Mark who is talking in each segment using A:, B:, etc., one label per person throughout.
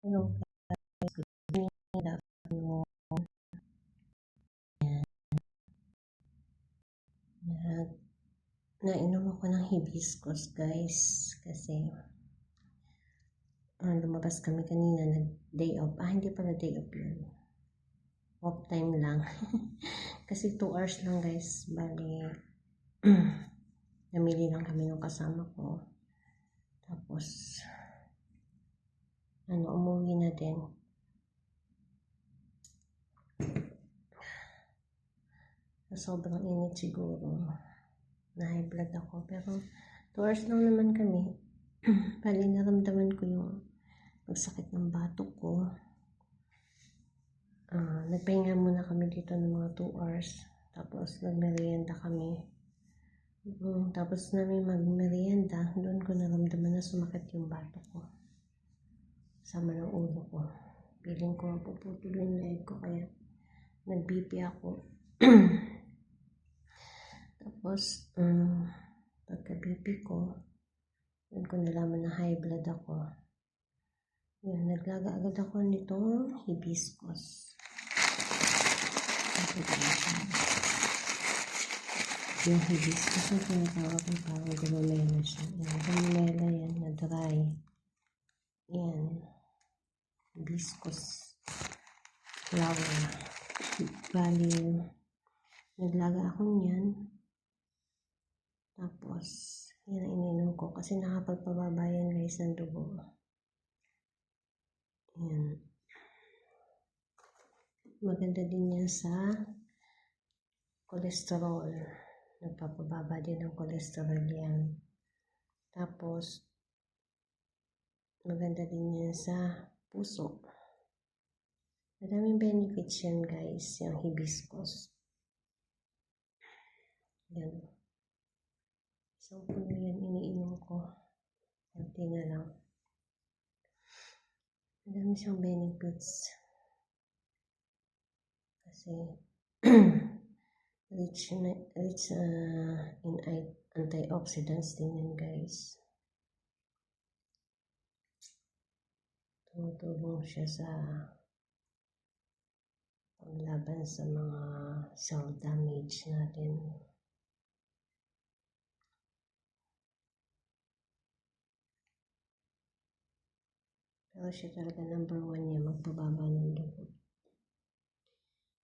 A: Hello guys, good evening, good afternoon. Yan. Nainom ako ng hibiscus guys kasi lumabas kami kanina nag-day off. Hindi pala day off yun. Off time lang. Kasi 2 hours lang guys. Bali, namili lang kami ng kasama ko. Tapos, umuwi na din. Sobrang init siguro. Na high blood ako. Pero 2 hours lang naman kami. Bali, naramdaman ko yung pagsakit ng batok ko. Nagpahinga muna kami dito ng mga 2 hours. Tapos, nagmerienda kami. Tapos namin magmerienda, doon ko naramdaman na sumakit yung batok ko. Sama ng ulo ko. Piling ko mapuputol yung leg ko, kaya nag-BP ako. Tapos, pagka-BP ko, doon ko nalaman na high blood ako. Yan, naglaga agad ako nitong hibiscus. Yung hibiscus na tinatawag ko parang gumamela siya. Yan, gumamela yan na dry. Yan. Hibiscus flower. Bali, naglaga ako niyan. Tapos, yan ang ininom ko kasi nakapagpababa yan guys ng dugo. Yan. Maganda din yan sa cholesterol. Nagpapababa din ng cholesterol yan. Tapos, maganda din yan sa puso. Maraming benefits yan guys, yung hibiscus. Yan. Isang puno yan iniinom ko. Kunti na lang. Marami siyang benefits. Kasi, rich in antioxidants din yan guys. Tumutulong siya sa paglaban sa mga cell damage natin. Pero siya talaga number 1 niya, magpababa ng dugo.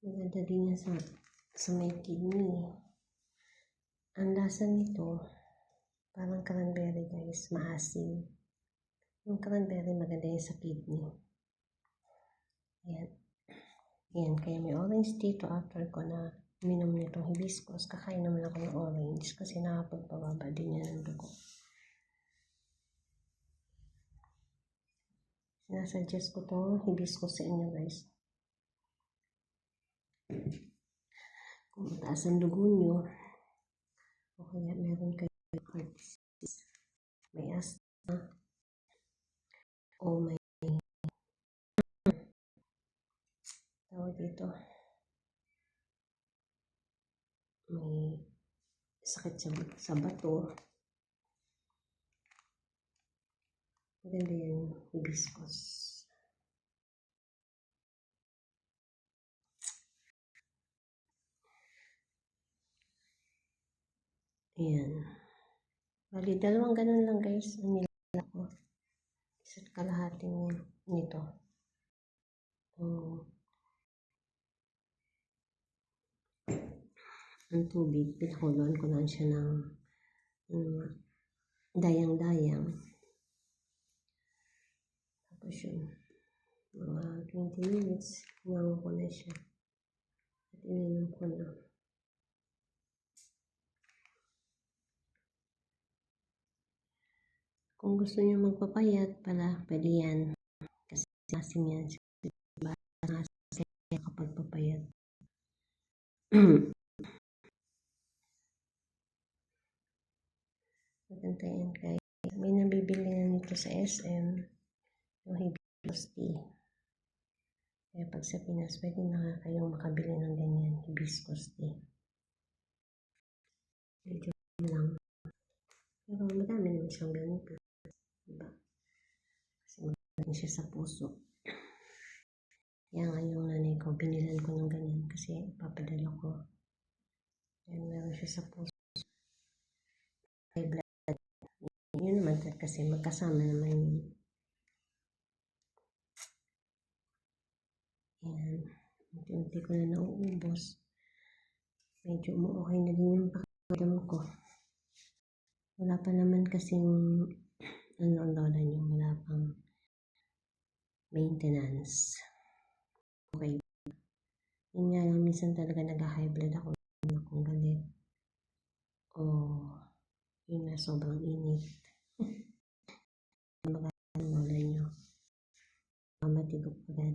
A: Maganda din yan sa may kidney. Ang lasa nito, parang cranberry guys, maasim. Yung cranberry maganda yan sa kidney. Yan. Yan, kaya may orange dito after ko na minom nitong hibiscus. Kakain naman ako ng orange kasi nakapagpababa din yan ng dugo. Sinasuggest ko itong hibiscus sa inyo guys. Kung mataas ang dugo nyo, o kaya meron kayo heart disease, may asthma, o may tawag dito, may sakit sa bato, maganda yung hibiscus. Ayan. Bali, 2 ganun lang guys. Ang nilala ko. Isa't kalahating nito. Ang tubig, pinakuloan ko lang siya ng dayang-dayang. Tapos yun, mga 20 minutes, hinango ko na siya. At ininom ko na. Kung gusto niyo magpapayat pala, pwede yan. Kasi masim yan. Masaya kapag papayat. Maganda yan guys. May nabibili na nito sa SM. Yung hibiscus tea. Kaya pag sa Pinas, pwede na kayong makabili ng ganyan. Hibiscus tea. Medyo lang. Pero madami naman siyang benefit. Diba? siya sa puso. Kaya nga yung nanay ko, binilan ko ng ganyan kasi papadala ko. Ayan, meron siya sa puso. High blood. Yun naman kasi magkasama naman yun. Ayan. Unti-unti ko na nauubos. Medyo okay na din yung pakiramdam ko. Wala pa naman kasing ang lola niyo, wala pang maintenance. Okay. Yun nga lang, minsan talaga nag-high blood ako kung galit. Yun na, sobrang init. Magandang lola niyo. Matigok agad.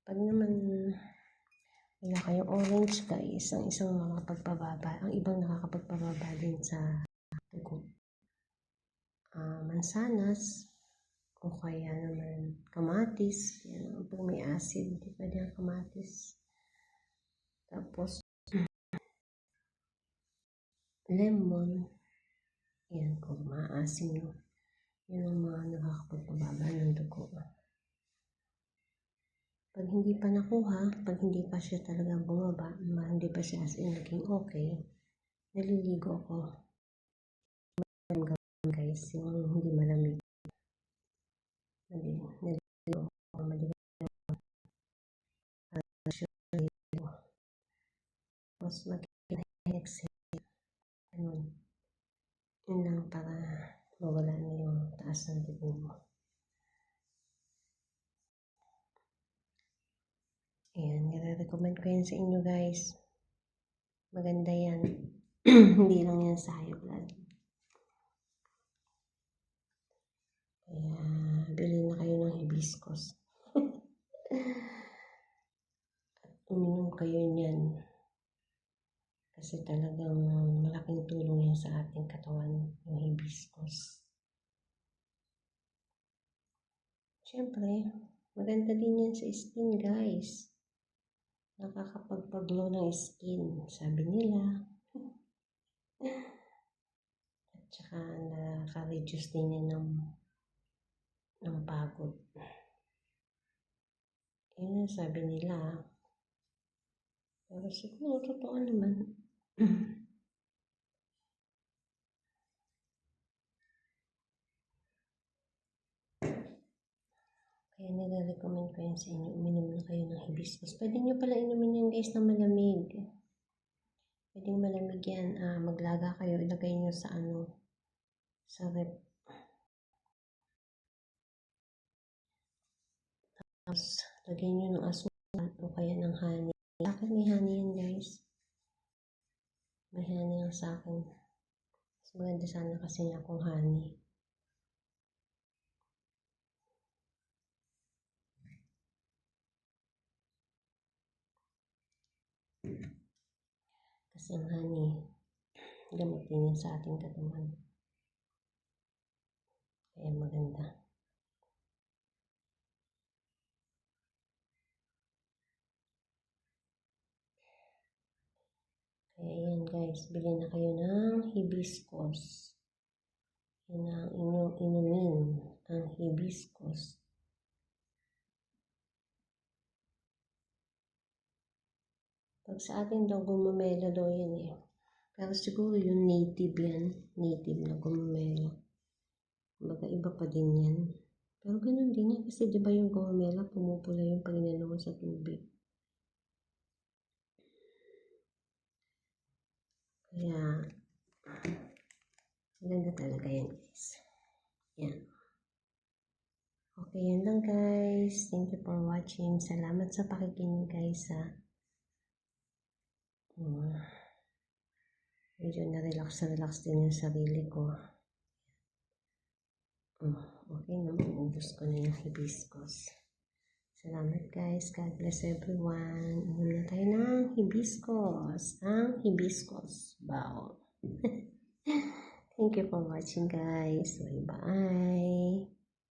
A: Pag naman wala kayong orange guys, ang isang makakapagpababa, ang ibang nakakapagpababa din sa dugo. Mansanas, o kaya naman kamatis. Yan, pag may acid, di pwede ang kamatis. Tapos, lemon. Yan, kung maasim yun. Yan ang mga nakakapagpababa ng dugo. Pag hindi pa nakuha, pag hindi pa siya talaga bumaba, hindi pa siya as in naging okay, naliligo ako. Guys, yung hindi malamig. Naliligo ako, maligo. Tapos mag-exhale. Ganun. Yun lang para mawala na yung taas ng dugo mo. Ayan, nire-recommend ko yan sa inyo guys. Maganda yan. Hindi lang yan sa high blood. Kaya, bilhin na kayo ng hibiscus. At uminom kayo niyan. Kasi talagang malaking tulong yan sa ating katawan, yung hibiscus. Siyempre, maganda din yan sa skin guys. Nakakapagpaglow ng skin, sabi nila. At saka nakaka-reduce din yan ng pagod. Yun ang sabi nila. Pero siguro totoo naman. Kaya nire-recommend ko yan sa inyo. Uminom na kayo ng hibiscus. Pwede nyo pala inumin yan guys na malamig. Pwedeng malamig yan. Maglaga kayo. Ilagay nyo sa sa rep. Tapos, lagay nyo ng asukal o kaya ng honey. Sa akin may honey yan guys. May honey lang sa akin. Mas maganda sana kasi niya akong honey. Kasi ang honey, gamot din yan sa ating katawan. Kaya maganda. Kaya yan guys, bilhin na kayo ng hibiscus. Yan ang inyong inumin, ang hibiscus. Pag sa atin daw gumamela daw yan eh. Pero siguro yung native yan, native na gumamela. Baga iba pa din yan. Pero ganun din yan kasi diba yung gumamela, pumupula yung pag inano sa tubig. Kaya, maganda talaga yan guys. Yan. Okay, yan lang guys. Thank you for watching. Salamat sa pakikinig guys ha. Medyo na-relax din yung sarili ko. Okay naman, ubus ko na yung hibiscus. Salamat guys. God bless everyone. Inom na tayo ng hibiscus. Ang hibiscus bowl. Thank you for watching guys. Bye-bye.